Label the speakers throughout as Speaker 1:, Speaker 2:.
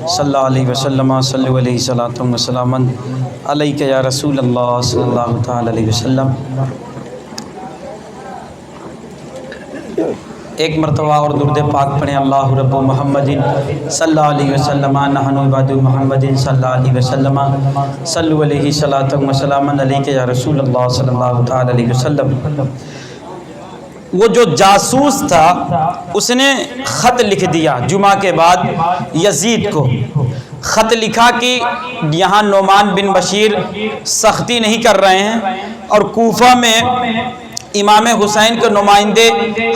Speaker 1: صلی اللہ علیہ وسلم صلی علیہ وسلم وسلام علیک یا رسول اللہ صلی اللہ تعالی علیہ وسلم۔ ایک مرتبہ اور درود پاک پڑھیں۔ اللہ رب محمد صلی اللہ علیہ وسلم نحن عباد محمد صلی اللہ علیہ وسلم صلی علیہ صلاۃ و سلام علیک یا رسول اللہ صلی اللہ تعالی علیہ وسلم۔ وہ جو جاسوس تھا اس نے خط لکھ دیا جمعہ کے بعد یزید کو، خط لکھا کہ یہاں نعمان بن بشیر سختی نہیں کر رہے ہیں اور کوفہ میں امام حسین کے نمائندے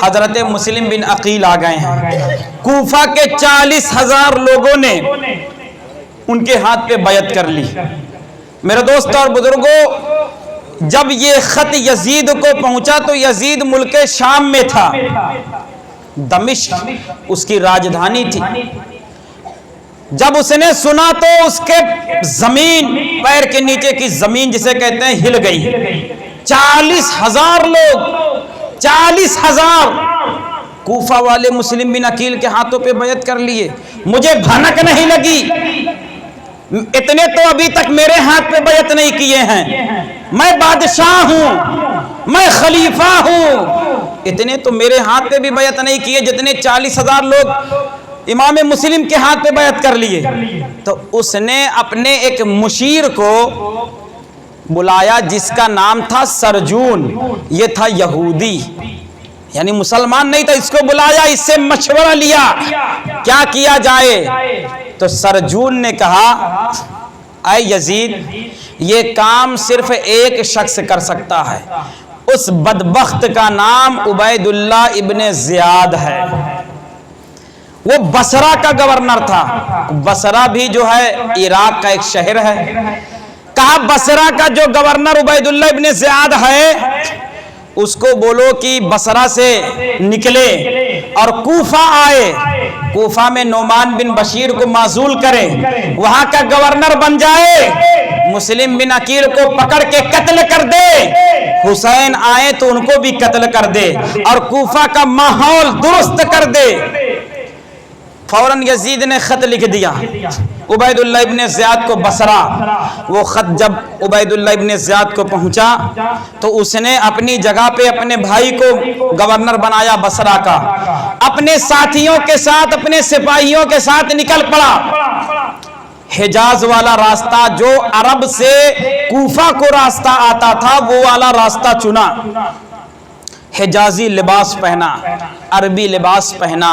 Speaker 1: حضرت مسلم بن عقیل آ گئے ہیں۔ کوفہ کے 40,000 لوگوں نے ان کے ہاتھ پہ بیعت کر لی۔ میرے دوست اور بزرگوں، جب یہ خط یزید کو پہنچا تو یزید ملک شام میں تھا، دمشق اس کی راجدھانی تھی۔ جب اس نے سنا تو اس کے زمین، پیر کے نیچے کی زمین جسے کہتے ہیں، ہل گئی۔ 40,000 لوگ، 40,000 کوفہ والے مسلم بن عقیل کے ہاتھوں پہ بیعت کر لیے۔ مجھے بھنک نہیں لگی، اتنے تو ابھی تک میرے ہاتھ پہ بیعت نہیں کیے ہیں، میں بادشاہ ہوں، میں خلیفہ ہوں، اتنے تو میرے ہاتھ پہ بھی بیعت نہیں کیے جتنے 40,000 لوگ امام مسلم کے ہاتھ پہ بیعت کر لیے۔ تو اس نے اپنے ایک مشیر کو بلایا جس کا نام تھا سرجون، یہ تھا یہودی، یعنی مسلمان نہیں تھا۔ اس کو بلایا، اس سے مشورہ لیا کیا کیا جائے۔ تو سرجون نے کہا، اے یزید، یہ کام صرف ایک شخص کر سکتا ہے، اس بدبخت کا نام عبید اللہ ابن زیاد ہے۔ وہ بصرہ کا گورنر تھا، بصرہ بھی جو ہے عراق کا ایک شہر ہے۔ کہا بصرہ کا جو گورنر عبید اللہ ابن زیاد ہے اس کو بولو کہ بصرہ سے نکلے اور کوفہ آئے، کوفہ میں نعمان بن بشیر کو معزول کرے، وہاں کا گورنر بن جائے، مسلم بن عقیل کو پکڑ کے قتل کر دے، حسین آئے تو ان کو بھی قتل کر دے اور کوفہ کا ماحول درست کر دے۔ فوراً یزید نے خط لکھ دیا عبید اللہ ابن زیاد کو بصرہ۔ وہ خط جب عبید اللہ ابن زیاد کو پہنچا تو اس نے اپنی جگہ پہ اپنے بھائی کو گورنر بنایا بصرہ کا، اپنے ساتھیوں کے ساتھ، اپنے سپاہیوں کے ساتھ نکل پڑا۔ حجاز والا راستہ جو عرب سے کوفہ کو راستہ آتا تھا وہ والا راستہ چنا، حجازی لباس پہنا، عربی لباس پہنا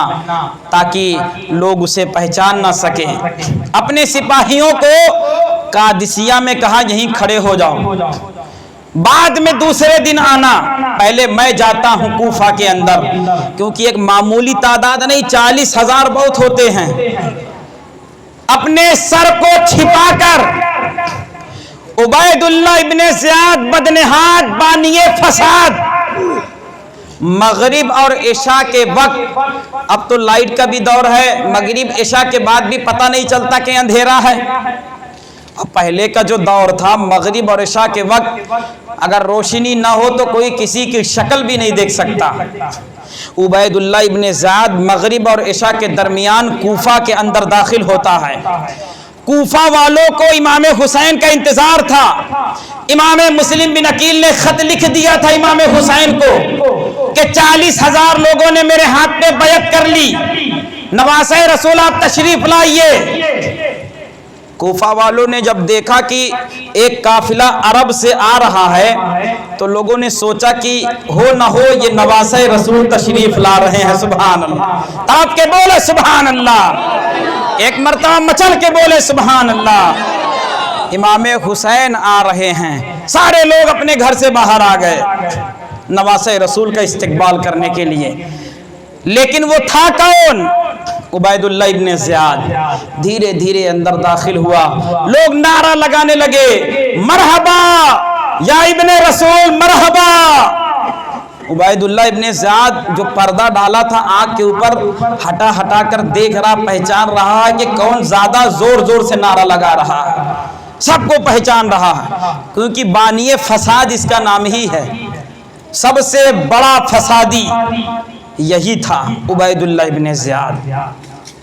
Speaker 1: تاکہ لوگ اسے پہچان نہ سکیں۔ اپنے سپاہیوں کو قادسیہ میں کہا یہیں کھڑے ہو جاؤ، بعد میں دوسرے دن آنا، پہلے میں جاتا ہوں کوفہ کے اندر، کیونکہ ایک معمولی تعداد نہیں، 40,000 بہت ہوتے ہیں۔ اپنے سر کو چھپا کر عبید اللہ ابن زیاد بدنہاد بانی فساد، مغرب اور عشاء کے وقت، اب تو لائٹ کا بھی دور ہے، مغرب عشاء کے بعد بھی پتہ نہیں چلتا کہ اندھیرا ہے۔ اب پہلے کا جو دور تھا، مغرب اور عشاء کے وقت اگر روشنی نہ ہو تو کوئی کسی کی شکل بھی نہیں دیکھ سکتا۔ عبید اللہ ابن زیاد مغرب اور عشاء کے درمیان کوفہ کے اندر داخل ہوتا ہے۔ کوفہ والوں کو امام حسین کا انتظار تھا۔ امام مسلم بن عقیل نے خط لکھ دیا تھا امام حسین کو کہ 40,000 لوگوں نے میرے ہاتھ پہ بیعت کر لی، نواسہ رسول آپ تشریف لائیے۔ کوفہ والوں نے جب دیکھا کہ ایک قافلہ عرب سے آ رہا ہے تو لوگوں نے سوچا کہ ہو نہ ہو یہ نواسہ رسول تشریف لا رہے ہیں۔ سبحان اللہ، تڑپ کے بولے سبحان اللہ، ایک مرتبہ مچل کے بولے سبحان اللہ۔ امام حسین آ رہے ہیں، سارے لوگ اپنے گھر سے باہر آ گئے نواسہ رسول کا استقبال کرنے کے لیے۔ لیکن وہ تھا کون؟ عبید اللہ ابن زیاد۔ دھیرے دھیرے اندر داخل ہوا، لوگ نعرہ لگانے لگے، مرحبا یا ابن رسول مرحبا۔ عبید اللہ ابن زیاد جو پردہ ڈالا تھا آنکھ کے اوپر، ہٹا ہٹا کر دیکھ رہا، پہچان رہا ہے کہ کون زیادہ زور زور سے نعرہ لگا رہا ہے، سب کو پہچان رہا ہے، کیونکہ بانی فساد اس کا نام ہی ہے، سب سے بڑا فسادی یہی تھا عبید اللہ ابن زیاد۔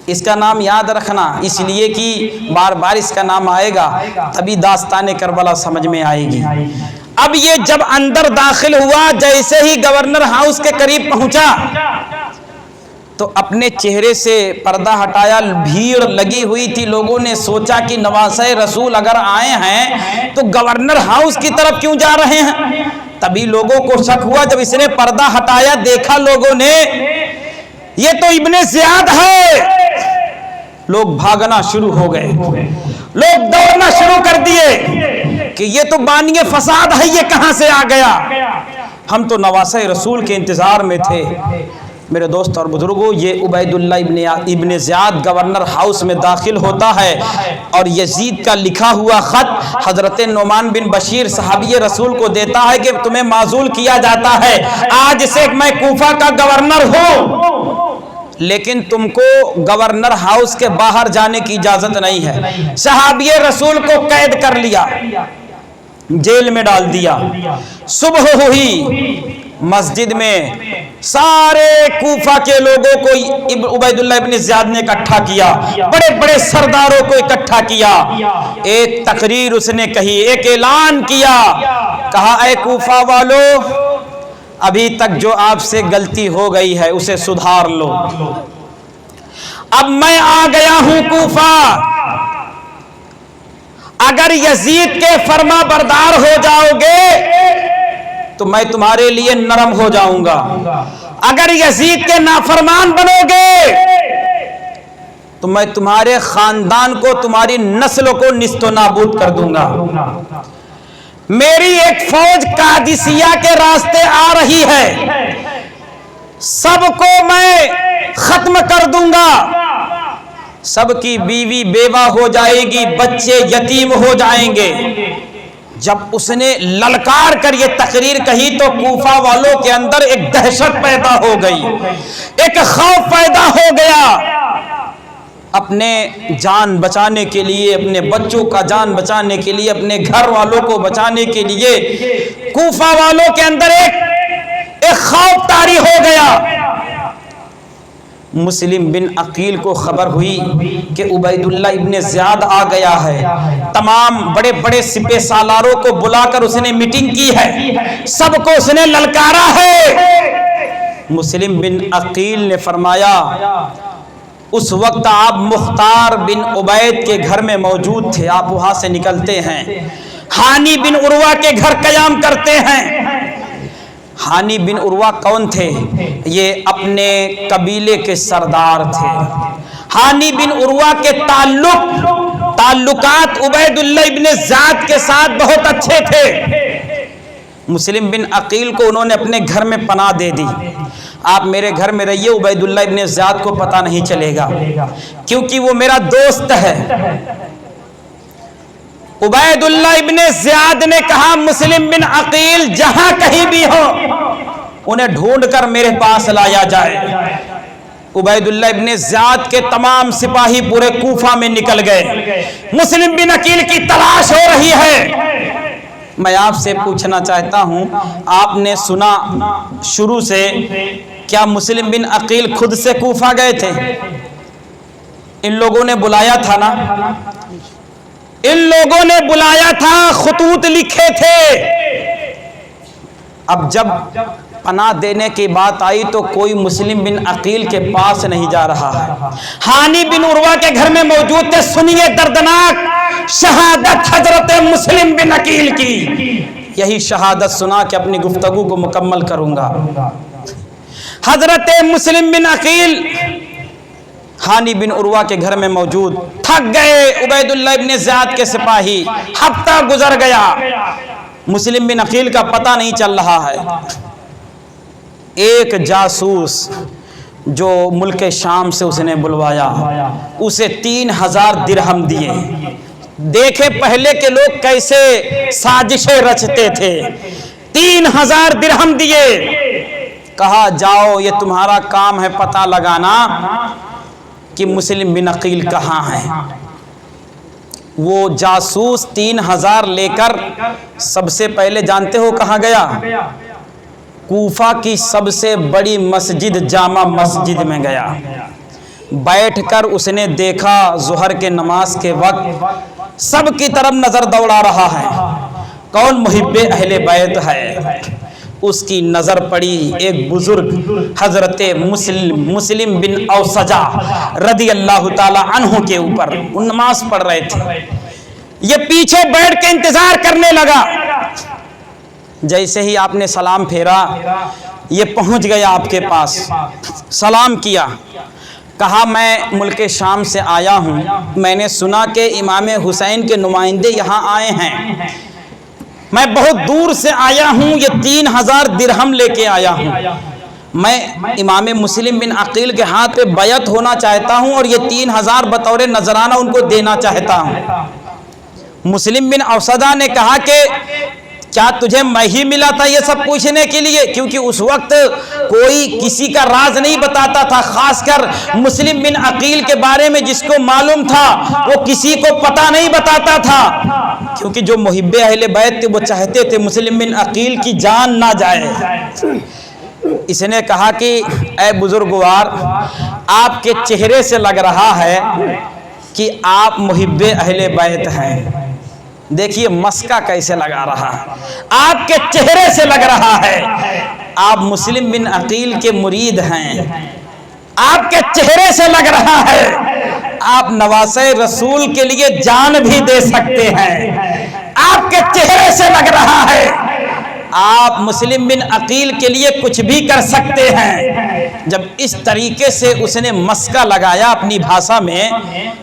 Speaker 1: اس کا نام یاد رکھنا، اس لیے کہ بار بار اس کا نام آئے گا، تبھی داستان کربلا سمجھ میں آئے گی۔ اب یہ جب اندر داخل ہوا، جیسے ہی گورنر ہاؤس کے قریب پہنچا تو اپنے چہرے سے پردہ ہٹایا، بھیڑ لگی ہوئی تھی، لوگوں نے سوچا کہ نواسہ رسول اگر آئے ہیں تو گورنر ہاؤس کی طرف کیوں جا رہے ہیں؟ تبھی لوگوں کو شک ہوا، جب اس نے پردہ ہٹایا دیکھا لوگوں نے یہ تو ابن زیاد ہے، لوگ بھاگنا شروع ہو گئے، لوگ دوڑنا شروع کر دیے کہ یہ تو بانی فساد ہے، یہ کہاں سے آ گیا؟ ہم تو نواسہ رسول کے انتظار میں تھے۔ میرے دوست اور بزرگوں، یہ عبید اللہ ابن زیاد گورنر ہاؤس میں داخل ہوتا ہے اور یزید کا لکھا ہوا خط حضرت نعمان بن بشیر صحابی رسول کو دیتا ہے کہ تمہیں معزول کیا جاتا ہے، آج سے میں کوفہ کا گورنر ہوں، لیکن تم کو گورنر ہاؤس کے باہر جانے کی اجازت نہیں ہے۔ صحابی رسول کو قید کر لیا، جیل میں ڈال دیا۔ صبح ہوئی، مسجد میں سارے کوفہ کے لوگوں کو عبید اللہ ابن زیاد نے اکٹھا کیا، بڑے بڑے سرداروں کو اکٹھا کیا، ایک تقریر اس نے کہی، ایک اعلان کیا، کہا اے کوفہ والو، ابھی تک جو آپ سے غلطی ہو گئی ہے اسے سدھار لو، اب میں آ گیا ہوں کوفہ، اگر یزید کے فرما بردار ہو جاؤ گے تو میں تمہارے لیے نرم ہو جاؤں گا، اگر یزید کے نافرمان بنو گے تو میں تمہارے خاندان کو، تمہاری نسل کو نیست و نابود کر دوں گا، میری ایک فوج قادسیہ کے راستے آ رہی ہے، سب کو میں ختم کر دوں گا، سب کی بیوی بیوہ ہو جائے گی، بچے یتیم ہو جائیں گے۔ جب اس نے للکار کر یہ تقریر کہی تو کوفہ والوں کے اندر ایک دہشت پیدا ہو گئی، ایک خوف پیدا ہو گیا، اپنے جان بچانے کے لیے، اپنے بچوں کا جان بچانے کے لیے، اپنے گھر والوں کو بچانے کے لیے کوفہ والوں کے اندر ایک خوف طاری ہو گیا۔ مسلم بن عقیل کو خبر ہوئی کہ عبید اللہ ابن زیاد آ گیا ہے، تمام بڑے بڑے سپہ سالاروں کو بلا کر اس نے میٹنگ کی ہے، سب کو اس نے للکارا ہے۔ مسلم بن عقیل نے فرمایا، اس وقت آپ مختار بن عبید کے گھر میں موجود تھے، آپ وہاں سے نکلتے ہیں، ہانی بن عروہ کے گھر قیام کرتے ہیں۔ ہانی بن عروہ کون تھے؟ یہ اپنے قبیلے کے سردار تھے۔ ہانی بن عروہ کے تعلقات عبید اللہ ابن زیاد کے ساتھ بہت اچھے تھے۔ مسلم بن عقیل کو انہوں نے اپنے گھر میں پناہ دے دی، آپ میرے گھر میں رہیے، عبید اللہ ابن زیاد کو پتہ نہیں چلے گا کیونکہ وہ میرا دوست ہے۔ عبید اللہ ابن زیاد نے کہا مسلم بن عقیل جہاں کہیں بھی ہو انہیں ڈھونڈ کر میرے پاس لایا جائے۔ عبید اللہ ابن زیاد کے تمام سپاہی پورے کوفہ میں نکل گئے، مسلم بن عقیل کی تلاش ہو رہی ہے۔ میں آپ سے پوچھنا چاہتا ہوں، آپ نے سنا شروع سے، کیا مسلم بن عقیل خود سے کوفہ گئے تھے؟ ان لوگوں نے بلایا تھا نا، ان لوگوں نے بلایا تھا، خطوط لکھے تھے۔ اب جب پناہ دینے کی بات آئی تو کوئی مسلم بن عقیل کے پاس نہیں جا رہا ہے، ہانی بن عروہ کے گھر میں موجود تھے۔ سنیے دردناک شہادت حضرت مسلم بن عقیل کی، یہی شہادت سنا کہ اپنی گفتگو کو مکمل کروں گا۔ حضرت مسلم بن عقیل ہانی بن عروہ کے گھر میں موجود، تھک گئے عبید اللہ ابن زیاد کے سپاہی، ہفتہ گزر گیا، مسلم بن عقیل کا پتہ نہیں چل رہا ہے۔ ایک جاسوس جو ملک شام سے اس نے بلوایا، اسے 3000 درہم دیے۔ دیکھے پہلے کے لوگ کیسے سازشیں رچتے تھے، 3000 درہم دیے، کہا جاؤ یہ تمہارا کام ہے پتہ لگانا کہ مسلم بن عقیل کہاں ہے۔ وہ جاسوس 3000 لے کر سب سے پہلے جانتے ہو کہاں گیا؟ کوفہ کی سب سے بڑی مسجد جامع مسجد میں گیا۔ بیٹھ کر اس نے دیکھا ظہر کے نماز کے وقت سب کی طرف نظر دوڑا رہا ہے، کون محب اہل بیت ہے؟ اس کی نظر پڑی ایک بزرگ حضرت مسلم بن اوسجہ رضی اللہ تعالی عنہ کے اوپر، وہ نماز پڑھ رہے تھے، یہ پیچھے بیٹھ کے انتظار کرنے لگا۔ جیسے ہی آپ نے سلام پھیرا یہ پہنچ گیا آپ کے پاس، سلام کیا، کہا میں ملک شام سے آیا ہوں، میں نے سنا کہ امام حسین کے نمائندے یہاں آئے ہیں، میں بہت دور سے آیا ہوں، یہ 3000 درہم لے کے آیا ہوں، میں امام مسلم بن عقیل کے ہاتھ پہ بیعت ہونا چاہتا ہوں اور یہ 3000 بطور نذرانہ ان کو دینا چاہتا ہوں۔ مسلم بن اوسجہ نے کہا کہ کیا تجھے میں ہی ملا تھا یہ سب پوچھنے کے لیے؟ کیونکہ اس وقت کوئی کسی کا راز نہیں بتاتا تھا، خاص کر مسلم بن عقیل کے بارے میں جس کو معلوم تھا وہ کسی کو پتہ نہیں بتاتا تھا، کیونکہ جو محب اہل بیت تھے وہ چاہتے تھے مسلم بن عقیل کی جان نہ جائے۔ اس نے کہا کہ اے بزرگوار، آپ کے چہرے سے لگ رہا ہے کہ آپ محب اہل بیت ہیں۔ دیکھیے مسکا کیسے لگا رہا ہے، آپ کے چہرے سے لگ رہا ہے آپ مسلم بن عقیل کے مرید ہیں، آپ کے چہرے سے لگ رہا ہے آپ نواسہ رسول کے لیے جان بھی دے سکتے ہیں، آپ کے چہرے سے لگ رہا ہے آپ مسلم بن عقیل کے لیے کچھ بھی کر سکتے ہیں۔ جب اس طریقے سے اس نے مسکا لگایا اپنی بھاشا میں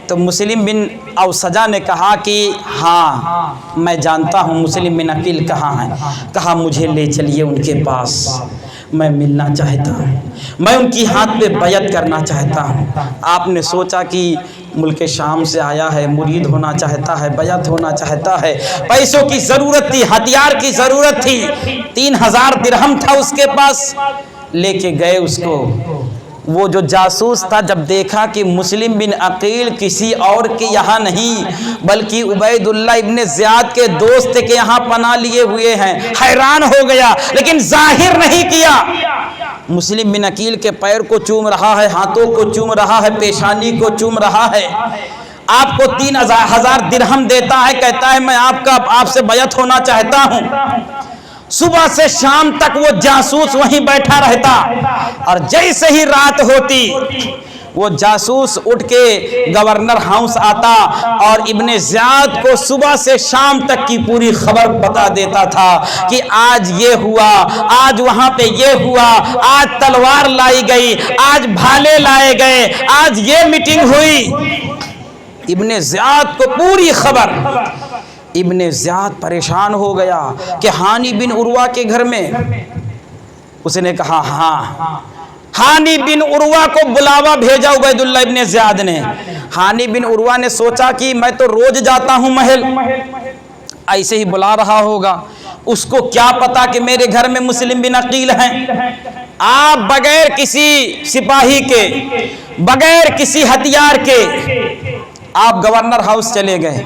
Speaker 1: تو مسلم بن اوسجہ نے کہا کہ ہاں میں جانتا ہوں مسلم بن عقیل کہاں ہیں۔ کہا مجھے لے چلیے ان کے پاس، میں ملنا چاہتا ہوں، میں ان کی ہاتھ پہ بیعت کرنا چاہتا ہوں۔ آپ نے سوچا کہ ملک شام سے آیا ہے، مرید ہونا چاہتا ہے، بیعت ہونا چاہتا ہے، پیسوں کی ضرورت تھی، ہتھیار کی ضرورت تھی، 3000 درہم تھا اس کے پاس، لے کے گئے اس کو۔ وہ جو جاسوس تھا جب دیکھا کہ مسلم بن عقیل کسی اور کے یہاں نہیں بلکہ عبید اللہ ابن زیاد کے دوست کے یہاں پناہ لیے ہوئے ہیں، حیران ہو گیا، لیکن ظاہر نہیں کیا۔ مسلم بن عقیل کے پیر کو چوم رہا ہے، ہاتھوں کو چوم رہا ہے، پیشانی کو چوم رہا ہے، آپ کو 3000 درہم دیتا ہے، کہتا ہے میں آپ سے بیعت ہونا چاہتا ہوں۔ صبح سے شام تک وہ جاسوس وہیں بیٹھا رہتا اور جیسے ہی رات ہوتی وہ جاسوس اٹھ کے گورنر ہاؤس آتا اور ابن زیاد کو صبح سے شام تک کی پوری خبر بتا دیتا تھا کہ آج یہ ہوا، آج وہاں پہ یہ ہوا، آج تلوار لائی گئی، آج بھالے لائے گئے، آج یہ میٹنگ ہوئی۔ ابن زیاد کو پوری خبر۔ ابن زیاد پریشان ہو گیا کہ ہانی بن عروہ کے گھر میں، اس نے کہا ہاں۔ ہانی بن عروہ کو بلاوا بھیجا عبید اللہ ابن زیاد نے۔ ہانی بن عروہ نے سوچا کہ میں تو روز جاتا ہوں محل، ایسے ہی بلا رہا ہوگا، اس کو کیا پتا کہ میرے گھر میں مسلم بن عقیل ہیں۔ آپ بغیر کسی سپاہی کے، بغیر کسی ہتھیار کے آپ گورنر ہاؤس چلے گئے۔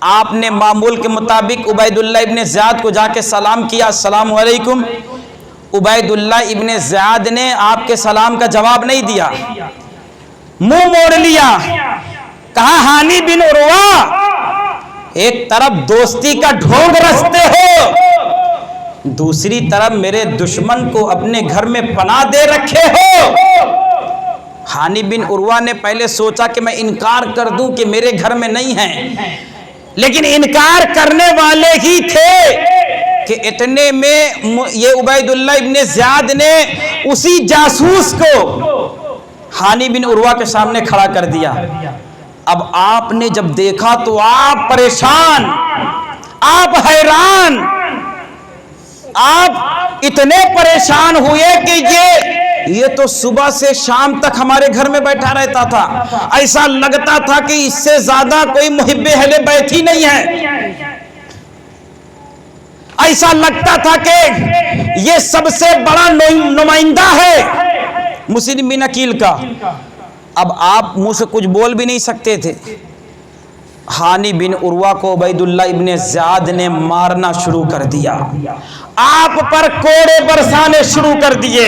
Speaker 1: آپ نے معمول کے مطابق عبید اللہ ابن زیاد کو جا کے سلام کیا، السلام علیکم۔ عبید اللہ ابن زیاد نے آپ کے سلام کا جواب نہیں دیا، منہ موڑ لیا، کہا ہانی بن عروہ ایک طرف دوستی کا ڈھونگ رستے ہو، دوسری طرف میرے دشمن کو اپنے گھر میں پناہ دے رکھے ہو۔ ہانی بن عروہ نے پہلے سوچا کہ میں انکار کر دوں کہ میرے گھر میں نہیں ہیں، لیکن انکار کرنے والے ہی تھے کہ اتنے میں یہ عبید اللہ ابن زیاد نے اسی جاسوس کو ہانی بن عروہ کے سامنے کھڑا کر دیا۔ اب آپ نے جب دیکھا تو آپ پریشان، آپ حیران، آپ اتنے پریشان ہوئے کہ یہ تو صبح سے شام تک ہمارے گھر میں بیٹھا رہتا تھا، ایسا لگتا تھا کہ اس سے زیادہ کوئی محب اہل بیت ہی نہیں ہے، ایسا لگتا تھا کہ یہ سب سے بڑا نمائندہ ہے مسلم بن عقیل کا۔ اب آپ منہ سے کچھ بول بھی نہیں سکتے تھے۔ ہانی بن عروہ کو عبید اللہ ابن زیاد نے مارنا شروع کر دیا، آپ پر کوڑے برسانے شروع کر دیے۔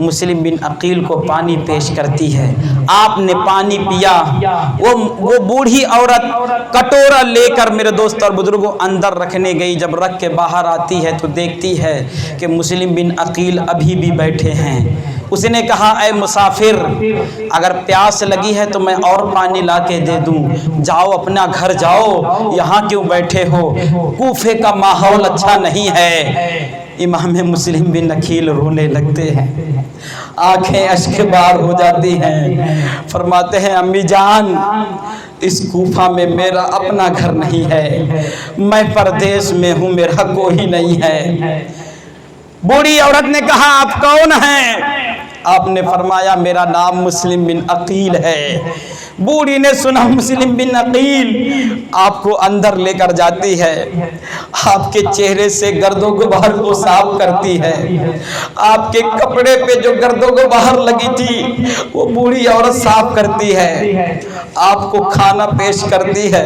Speaker 1: مسلم بن عقیل کو پانی پیش کرتی ہے، آپ نے پانی پیا، وہ بوڑھی عورت کٹورا لے کر میرے دوست اور بزرگوں اندر رکھنے گئی، جب رکھ کے باہر آتی ہے تو دیکھتی ہے کہ مسلم بن عقیل ابھی بھی بیٹھے ہیں۔ اس نے کہا اے مسافر، اگر پیاس لگی ہے تو میں اور پانی لا کے دے دوں، جاؤ اپنا گھر جاؤ، یہاں کیوں بیٹھے ہو، کوفے کا ماحول اچھا نہیں ہے۔ امام مسلم بن عقیل رونے لگتے ہیں، آنکھیں اشک بار ہو جاتی ہیں، فرماتے ہیں امی جان اس کوفہ میں میرا اپنا گھر نہیں ہے، میں پردیس میں ہوں، میرا کوئی نہیں ہے۔ بوڑھی عورت نے کہا آپ کون ہیں؟ آپ نے فرمایا میرا نام مسلم بن عقیل ہے۔ بوڑھی نے سنا مسلم بن عقیل، آپ کو اندر لے کر جاتی ہے، آپ کے چہرے سے گرد و غبار کو صاف کرتی ہے، آپ کے کپڑے پہ جو گرد و غبار لگی تھی وہ بوڑھی عورت صاف کرتی ہے، آپ کو کھانا پیش کرتی ہے۔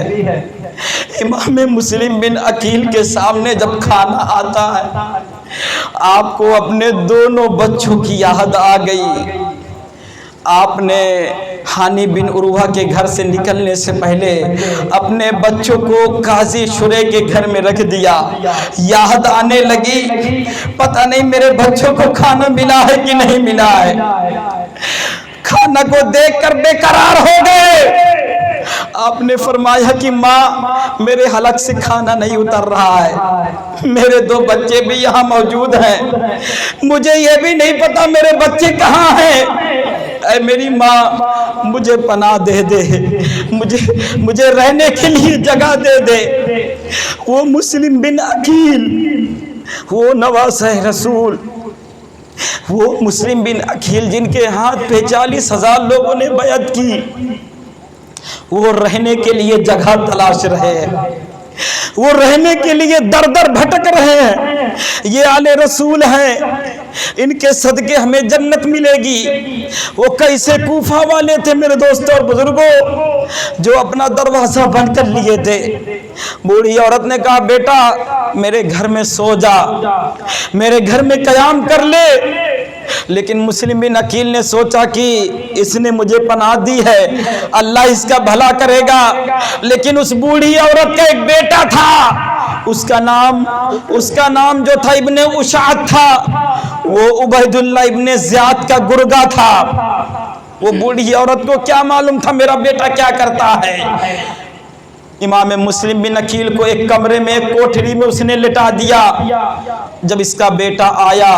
Speaker 1: امام مسلم بن عقیل کے سامنے جب کھانا آتا ہے، آپ کو اپنے دونوں بچوں کی یاد آ گئی۔ آپ نے ہانی بن عروہ کے گھر سے نکلنے سے پہلے اپنے بچوں کو قاضی شرح کے گھر میں رکھ دیا، یاد آنے لگی پتہ نہیں میرے بچوں کو کھانا ملا ہے کہ نہیں ملا ہے، کھانا کو دیکھ کر بے قرار ہو گئے۔ آپ نے فرمایا کہ ماں میرے حلق سے کھانا نہیں اتر رہا ہے، میرے دو بچے بھی یہاں موجود ہیں، مجھے یہ بھی نہیں پتا میرے بچے کہاں ہیں، اے میری ماں مجھے پناہ دے دے، مجھے رہنے کے لیے جگہ دے دے۔ وہ مسلم بن عقیل، وہ نواسہ رسول، وہ مسلم بن عقیل جن کے ہاتھ پہ 40,000 لوگوں نے بیعت کی، وہ رہنے کے لیے جگہ تلاش رہے ہیں، وہ رہنے کے لیے در در بھٹک رہے ہیں۔ یہ آل رسول ہیں، ان کے صدقے ہمیں جنت ملے گی۔ وہ کیسے کوفہ والے تھے میرے دوستوں اور بزرگوں، جو اپنا دروازہ بند کر لیے تھے۔ بوڑھی عورت نے کہا بیٹا میرے گھر میں سو جا، میرے گھر میں قیام کر لے، لیکن مسلم بن عقیل نے سوچا کہ اس نے مجھے پناہ دی ہے، اللہ اس کا بھلا کرے گا، لیکن اس بوڑھی عورت کا ایک بیٹا تھا، اس کا نام جو تھا ابن اشعت تھا، وہ عبید اللہ ابن زیاد کا گرگا تھا۔ وہ بوڑھی عورت کو کیا معلوم تھا میرا بیٹا کیا کرتا ہے۔ امام مسلم بن عقیل کو ایک کمرے میں، ایک کوٹھری میں اس نے لٹا دیا۔ جب اس کا بیٹا آیا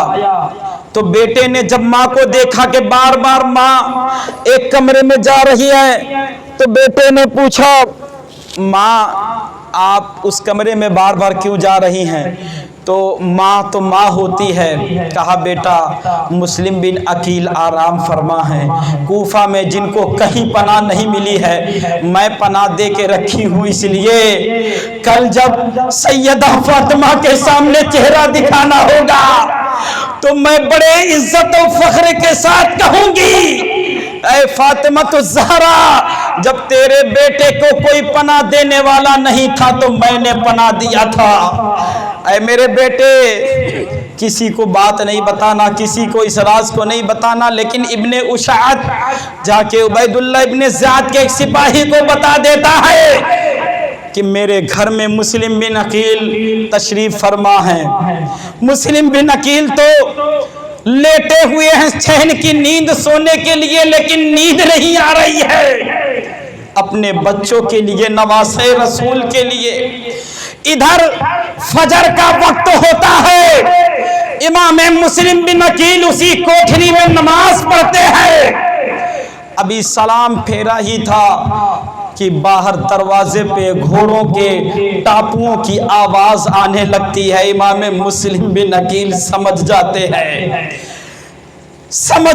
Speaker 1: تو بیٹے نے جب ماں کو دیکھا کہ بار بار ماں ایک کمرے میں جا رہی ہے، تو بیٹے نے پوچھا ماں آپ اس کمرے میں بار بار کیوں جا رہی ہیں؟ تو ماں ہوتی ہے۔ کہا بیٹا مسلم بن عقیل آرام فرما ہے، کوفہ میں جن کو کہیں پناہ نہیں ملی ہے میں پناہ دے کے رکھی ہوں، اس لیے کل جب سیدہ فاطمہ کے سامنے چہرہ دکھانا ہوگا تو میں بڑے عزت و فخر کے ساتھ کہوں گی اے فاطمہ الزہرا، جب تیرے بیٹے کو کوئی پناہ دینے والا نہیں تھا تو میں نے پناہ دیا تھا۔ اے میرے بیٹے کسی کو بات نہیں بتانا، کسی کو اس راز کو نہیں بتانا، لیکن ابن اشعت جا کے عبید اللہ ابن زیاد کے ایک سپاہی کو بتا دیتا ہے کہ میرے گھر میں مسلم بن عقیل تشریف فرما ہے۔ مسلم بن عقیل تو لیٹے ہوئے ہیں چین کی نیند سونے کے لیے، لیکن نیند نہیں آ رہی ہے، اپنے بچوں کے لیے، نواسہ رسول کے لیے۔ ادھر فجر کا وقت ہوتا ہے، امام مسلم بن عقیل اسی کوٹھری میں نماز پڑھتے ہیں، ابھی سلام پھیرا ہی تھا کہ باہر دروازے پہ گھوڑوں کے ٹاپوؤں کی آواز آنے لگتی ہے۔ امام مسلم بن عقیل سمجھ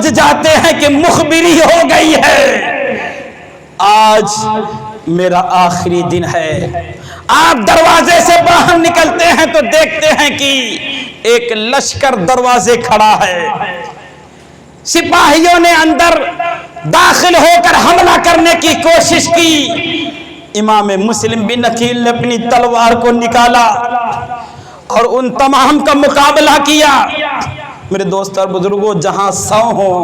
Speaker 1: جاتے ہیں کہ مخبری ہو گئی ہے، آج میرا آخری دن ہے۔ آپ دروازے سے باہر نکلتے ہیں تو دیکھتے ہیں کہ ایک لشکر دروازے کھڑا ہے، سپاہیوں نے اندر داخل ہو کر حملہ کرنے کی کوشش کی۔ امام مسلم بن عقیل نے اپنی تلوار کو نکالا اور ان تمام کا مقابلہ کیا۔ میرے دوست اور بزرگوں، جہاں 100 ہوں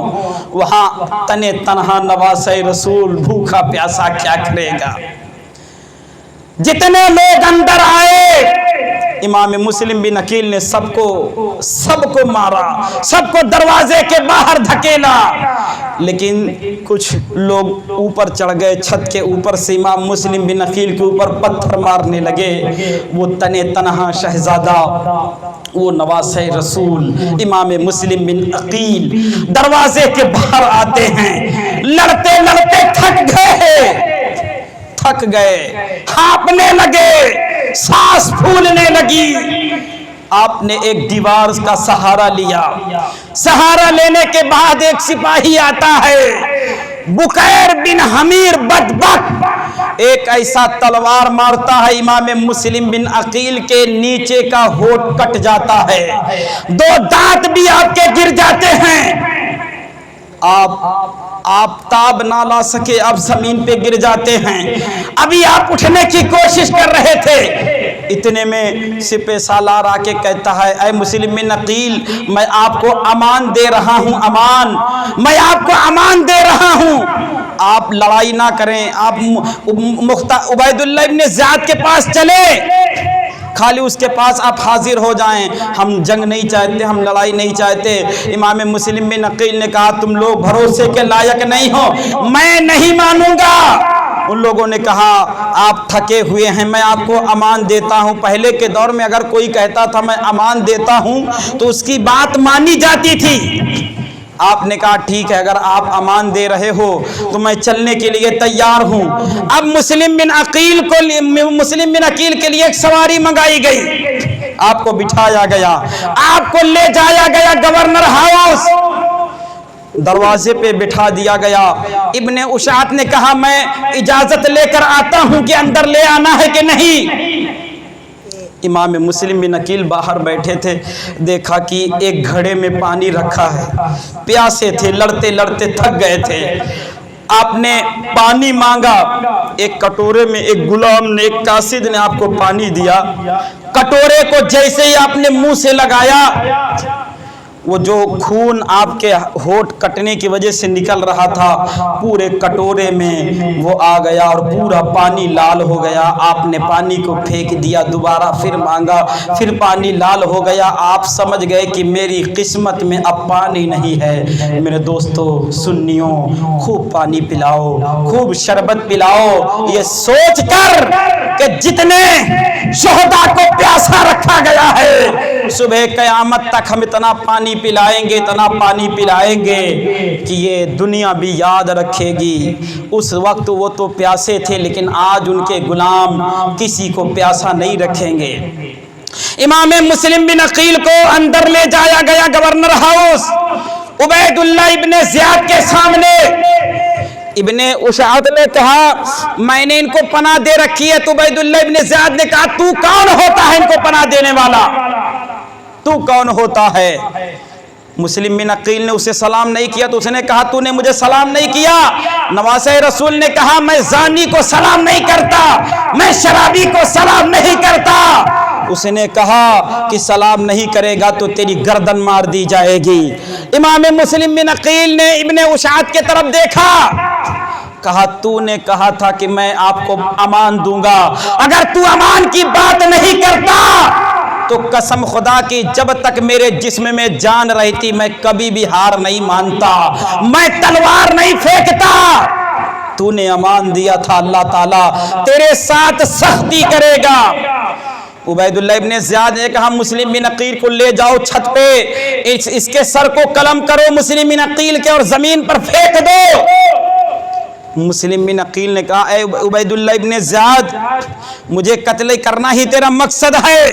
Speaker 1: وہاں تنے تنہا نواسے رسول بھوکا پیاسا کیا کرے گا؟ جتنے لوگ اندر آئے امام مسلم بن عقیل نے سب کو مارا، سب کو دروازے کے باہر دھکیلا، لیکن کچھ لوگ اوپر چڑھ گئے، چھت کے اوپر سے امام مسلم بن عقیل کے اوپر پتھر مارنے لگے۔ وہ تنے تنہا شہزادہ، وہ نواسے رسول امام مسلم بن عقیل دروازے کے باہر آتے ہیں، لڑتے لڑتے تھک گئے، ہانپنے لگے، سانس پھولنے لگی۔ آپ نے ایک دیوار کا سہارا لیا، سہارا لینے کے بعد ایک سپاہی آتا ہے، بکیر بن حمیر بدبخت، ایک ایسا تلوار مارتا ہے امام مسلم بن عقیل کے نیچے کا ہونٹ کٹ جاتا ہے، 2 دانت بھی آپ کے گر جاتے ہیں۔ آپ تاب نہ لا سکے، آپ زمین پہ گر جاتے ہیں۔ ابھی آپ اٹھنے کی کوشش کر رہے تھے، اتنے میں سپہ سالار آ کے کہتا ہے، اے مسلم بن عقیل، میں آپ کو امان دے رہا ہوں، میں آپ کو امان دے رہا ہوں، آپ لڑائی نہ کریں، آپ عبید اللہ ابن زیاد کے پاس چلے، خالی اس کے پاس آپ حاضر ہو جائیں، ہم جنگ نہیں چاہتے، ہم لڑائی نہیں چاہتے۔ امام مسلم بن عقیل نے کہا، تم لوگ بھروسے کے لائق نہیں ہو، میں نہیں مانوں گا۔ ان لوگوں نے کہا، آپ تھکے ہوئے ہیں، میں آپ کو امان دیتا ہوں۔ پہلے کے دور میں اگر کوئی کہتا تھا میں امان دیتا ہوں تو اس کی بات مانی جاتی تھی۔ آپ نے کہا ٹھیک ہے، اگر آپ امان دے رہے ہو تو میں چلنے کے لیے تیار ہوں۔ اب مسلم بن عقیل کے لیے ایک سواری منگائی گئی، آپ کو بٹھایا گیا، آپ کو لے جایا گیا گورنر ہاؤس، دروازے پہ بٹھا دیا گیا۔ ابن اشعت نے کہا، میں اجازت لے کر آتا ہوں کہ اندر لے آنا ہے کہ نہیں۔ امام مسلم بن عقیل باہر بیٹھے تھے، دیکھا کہ ایک گھڑے میں پانی رکھا ہے، پیاسے تھے، لڑتے لڑتے تھک گئے تھے۔ آپ نے پانی مانگا، ایک کٹورے میں ایک غلام نے، ایک قاصد نے آپ کو پانی دیا۔ کٹورے کو جیسے ہی آپ نے منہ سے لگایا، وہ جو خون آپ کے ہونٹ کٹنے کی وجہ سے نکل رہا تھا پورے کٹورے میں وہ آ گیا اور پورا پانی لال ہو گیا۔ آپ نے پانی کو پھینک دیا، دوبارہ پھر مانگا، پھر پانی لال ہو گیا۔ آپ سمجھ گئے کہ میری قسمت میں اب پانی نہیں ہے۔ میرے دوستو سنیوں، خوب پانی پلاؤ، خوب شربت پلاؤ، یہ سوچ کر کہ جتنے شہداء کو پیاسا رکھا گیا ہے، صبح قیامت تک ہم اتنا پانی پلائیں گے، اتنا پانی پلائیں گے کہ یہ دنیا بھی یاد رکھے گی۔ اس وقت وہ تو پیاسے تھے، لیکن آج ان کے غلام کسی کو پیاسا نہیں رکھیں گے۔ امام مسلم بن عقیل کو اندر لے جایا گیا گورنر ہاؤس، عبید اللہ ابن زیاد کے سامنے۔ ابن اشعت نے کہا، میں نے ان کو پناہ دے رکھی ہے۔ تو عبید اللہ ابن زیاد نے کہا، تو کون ہوتا ہے ان کو پناہ دینے والا؟ تو کون ہوتا ہے؟ مسلم بن عقیل نے اسے سلام نہیں کیا، تو اس نے کہا، تو نے مجھے سلام نہیں کیا۔ نواسے رسول نے کہا، میں زانی کو سلام نہیں کرتا، میں شرابی کو سلام نہیں کرتا۔ اس نے کہا کہ سلام نہیں کرے گا تو تیری گردن مار دی جائے گی۔ امام مسلم بن عقیل نے ابن اشعت کے طرف دیکھا، کہا، تو نے کہا تھا کہ میں آپ کو امان دوں گا، اگر تو امان کی بات نہیں کرتا تو قسم خدا کی جب تک میرے جسم میں جان رہتی میں کبھی بھی ہار نہیں مانتا، میں تلوار نہیں پھینکتا۔ تو نے امان دیا تھا، اللہ تعالیٰ تیرے ساتھ سختی کرے گا۔ عبید اللہ ابن زیاد نے کہا، مسلم بن عقیل کو لے جاؤ چھت پہ، اس کے سر کو قلم کرو مسلم بن عقیل کے اور زمین پر پھینک دو۔ مسلم بن عقیل نے کہا، اے عبید اللہ ابن زیاد، مجھے قتل کرنا ہی تیرا مقصد ہے،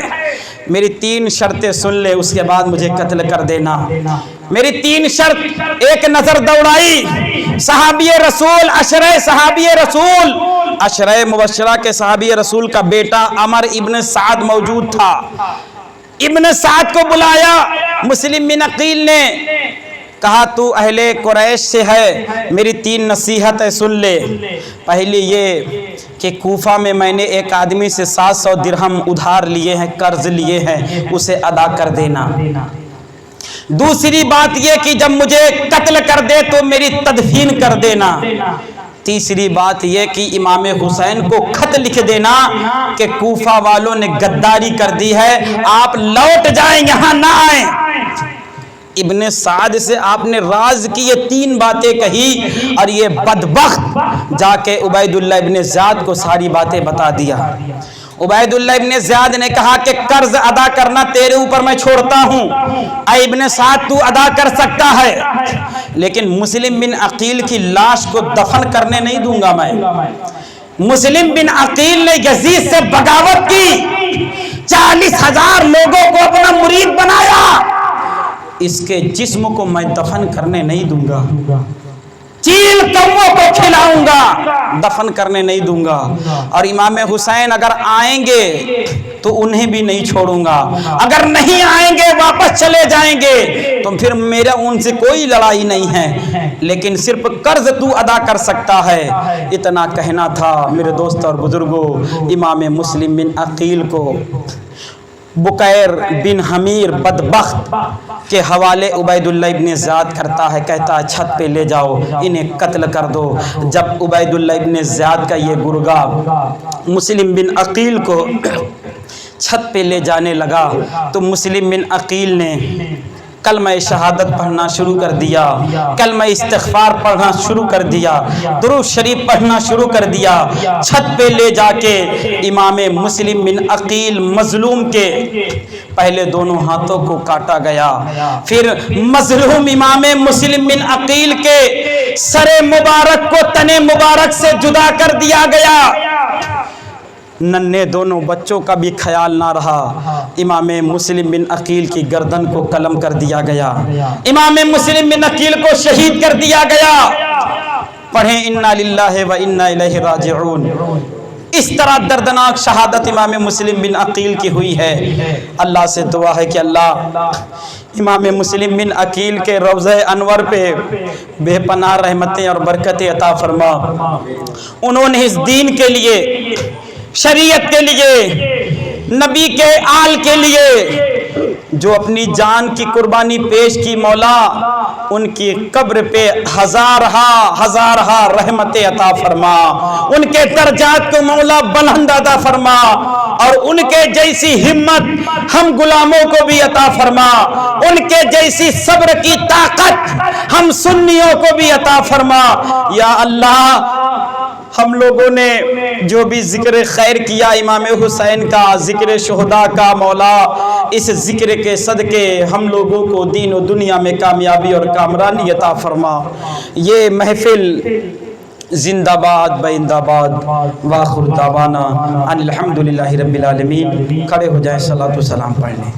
Speaker 1: میری 3 شرطیں سن لے، اس کے بعد مجھے قتل کر دینا۔ میری 3 شرط، ایک نظر دوڑائی، صحابی رسول، عشرہ مبشرہ کے صحابی رسول کا بیٹا عمر ابن سعد موجود تھا۔ ابن سعد کو بلایا، مسلم بن عقیل نے کہا، تو اہل قریش سے ہے، میری 3 نصیحتیں سن لے۔ پہلی یہ کہ کوفہ میں میں نے ایک آدمی سے 700 درہم ادھار لیے ہیں، قرض لیے ہیں، اسے ادا کر دینا۔ دوسری بات یہ کہ جب مجھے قتل کر دے تو میری تدفین کر دینا۔ تیسری بات یہ کہ امام حسین کو خط لکھ دینا کہ کوفہ والوں نے غداری کر دی ہے، آپ لوٹ جائیں، یہاں نہ آئیں۔ ابن سعد سے آپ نے راز کی یہ 3 باتیں کہی اور یہ بدبخت جا کے عبید اللہ ابن زیاد کو ساری باتیں بتا دیا۔ عبید اللہ ابن زیاد نے کہا کہ قرض ادا کرنا تیرے اوپر میں چھوڑتا ہوں، اے ابن سعد تو ادا کر سکتا ہے، لیکن مسلم بن عقیل کی لاش کو دفن کرنے نہیں دوں گا میں۔ مسلم بن عقیل نے یزید سے بغاوت کی، 40,000 لوگوں کو اپنا مرید بنایا، اس کے جسم کو میں دفن کرنے نہیں دوں گا، چیل کووں کو کھلاؤں گا، دفن کرنے نہیں دوں گا۔ اور امام حسین اگر آئیں گے تو انہیں بھی نہیں چھوڑوں گا، اگر نہیں آئیں گے واپس چلے جائیں گے تو پھر میرا ان سے کوئی لڑائی نہیں ہے، لیکن صرف قرض تو ادا کر سکتا ہے۔ اتنا کہنا تھا میرے دوست اور بزرگوں۔ امام مسلم بن عقیل کو بکیر بن حمیر بدبخت کے حوالے عبید اللہ ابن زیاد کرتا ہے، کہتا ہے چھت پہ لے جاؤ، انہیں قتل کر دو۔ جب عبید اللہ ابن زیاد کا یہ گرگا مسلم بن عقیل کو چھت پہ لے جانے لگا تو مسلم بن عقیل نے کلمہ شہادت پڑھنا شروع کر دیا، کلمہ استغفار پڑھنا شروع کر دیا، درود شریف پڑھنا شروع کر دیا۔ چھت پہ لے جا کے امام مسلم بن عقیل مظلوم کے پہلے دونوں ہاتھوں کو کاٹا گیا، پھر مظلوم امام مسلم بن عقیل کے سر مبارک کو تن مبارک سے جدا کر دیا گیا۔ ننھے دونوں بچوں کا بھی خیال نہ رہا، امام مسلم بن عقیل کی گردن کو قلم کر دیا گیا، امام مسلم بن عقیل کو شہید کر دیا گیا۔ پڑھیں انا للہ و انا الیہ راجعون۔ اس طرح دردناک شہادت امام مسلم بن عقیل کی ہوئی ہے۔ اللہ سے دعا ہے کہ اللہ امام مسلم بن عقیل کے روضہ انور پہ بے پناہ رحمتیں اور برکتیں عطا فرما۔ انہوں نے اس دین کے لیے، شریعت کے لیے، نبی کے آل کے لیے جو اپنی جان کی قربانی پیش کی، مولا ان کی قبر پہ ہزارہا رحمت عطا فرما، ان کے درجات کو مولا بلند عطا فرما، اور ان کے جیسی ہمت ہم غلاموں کو بھی عطا فرما، ان کے جیسی صبر کی طاقت ہم سنیوں کو بھی عطا فرما۔ یا اللہ ہم لوگوں نے جو بھی ذکر خیر کیا امام حسین کا، ذکر شہداء کا، مولا اس ذکر کے صدقے ہم لوگوں کو دین و دنیا میں کامیابی اور کامرانی عطا فرما۔ یہ محفل زندہ باد بائندہ باد، وآخر دعوانا ان الحمدللہ رب العالمین۔ کھڑے ہو جائیں، صلاۃ و سلام پڑھنے۔